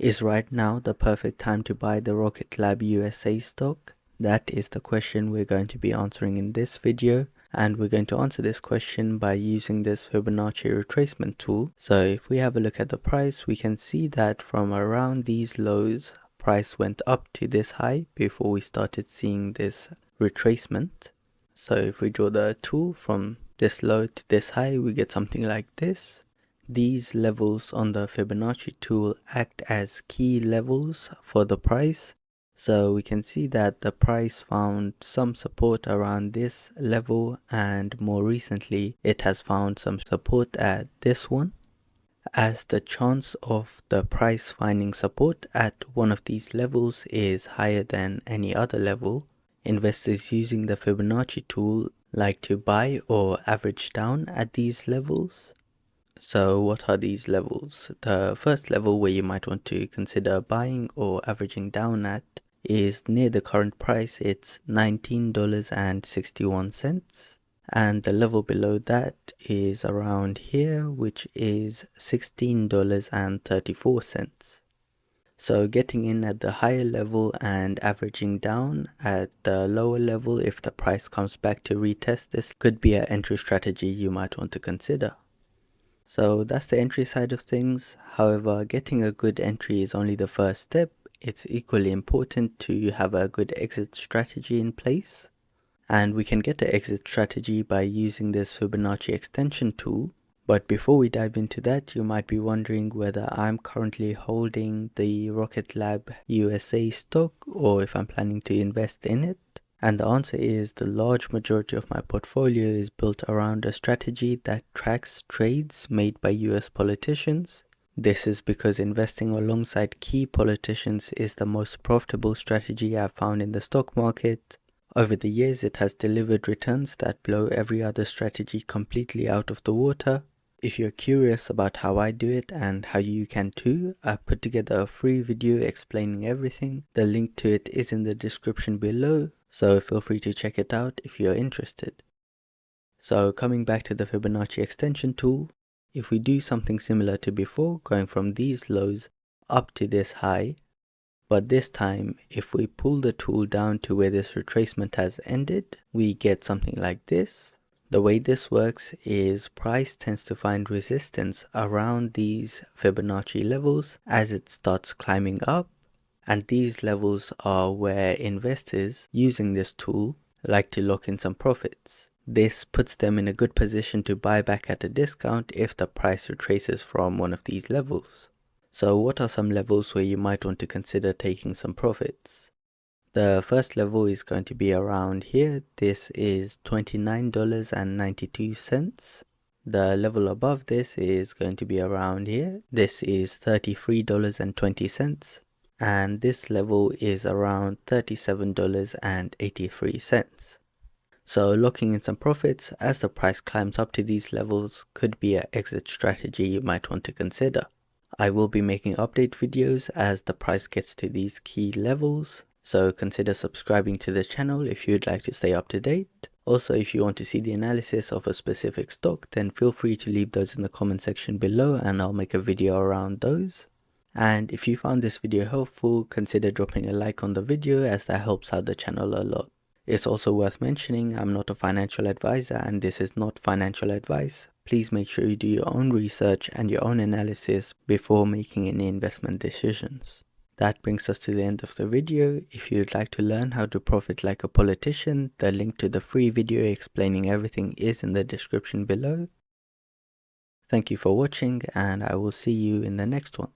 Is right now the perfect time to buy the RKLB USA stock? That is the question we're going to be answering in this video, and we're going to answer this question by using this Fibonacci retracement tool. So if we have a look at the price, we can see that from around these lows, price went up to this high before we started seeing this retracement. So if we draw the tool from this low to this high, we get something like this. These levels on the Fibonacci tool act as key levels for the price. So we can see that the price found some support around this level, and more recently it has found some support at this one. As the chance of the price finding support at one of these levels is higher than any other level, investors using the Fibonacci tool like to buy or average down at these levels. So what are these levels? The first level where you might want to consider buying or averaging down at is near the current price. It's $19.61. And the level below that is around here, which is $16.34. So getting in at the higher level and averaging down at the lower level if the price comes back to retest this could be an entry strategy you might want to consider. So that's the entry side of things. However, getting a good entry is only the first step. It's equally important to have a good exit strategy in place. And we can get an exit strategy by using this Fibonacci extension tool. But before we dive into that, you might be wondering whether I'm currently holding the RKLB USA stock or if I'm planning to invest in it. And the answer is the large majority of my portfolio is built around a strategy that tracks trades made by US politicians. This is because investing alongside key politicians is the most profitable strategy I've found in the stock market. Over the years, it has delivered returns that blow every other strategy completely out of the water. If you're curious about how I do it and how you can too, I've put together a free video explaining everything. The link to it is in the description below, so feel free to check it out if you're interested. So coming back to the Fibonacci extension tool, if we do something similar to before, going from these lows up to this high, but this time if we pull the tool down to where this retracement has ended, we get something like this. The way this works is price tends to find resistance around these Fibonacci levels as it starts climbing up, and these levels are where investors using this tool like to lock in some profits. This puts them in a good position to buy back at a discount if the price retraces from one of these levels. So what are some levels where you might want to consider taking some profits? The first level is going to be around here. This is $29.92. The level above this is going to be around here. This is $33.20. And this level is around $37.83. So locking in some profits as the price climbs up to these levels could be an exit strategy you might want to consider. I will be making update videos as the price gets to these key levels, so consider subscribing to the channel if you'd like to stay up to date. Also, if you want to see the analysis of a specific stock, then feel free to leave those in the comment section below and I'll make a video around those. And if you found this video helpful, consider dropping a like on the video as that helps out the channel a lot. It's also worth mentioning I'm not a financial advisor and this is not financial advice. Please make sure you do your own research and your own analysis before making any investment decisions. That brings us to the end of the video. If you'd like to learn how to profit like a politician, the link to the free video explaining everything is in the description below. Thank you for watching and I will see you in the next one.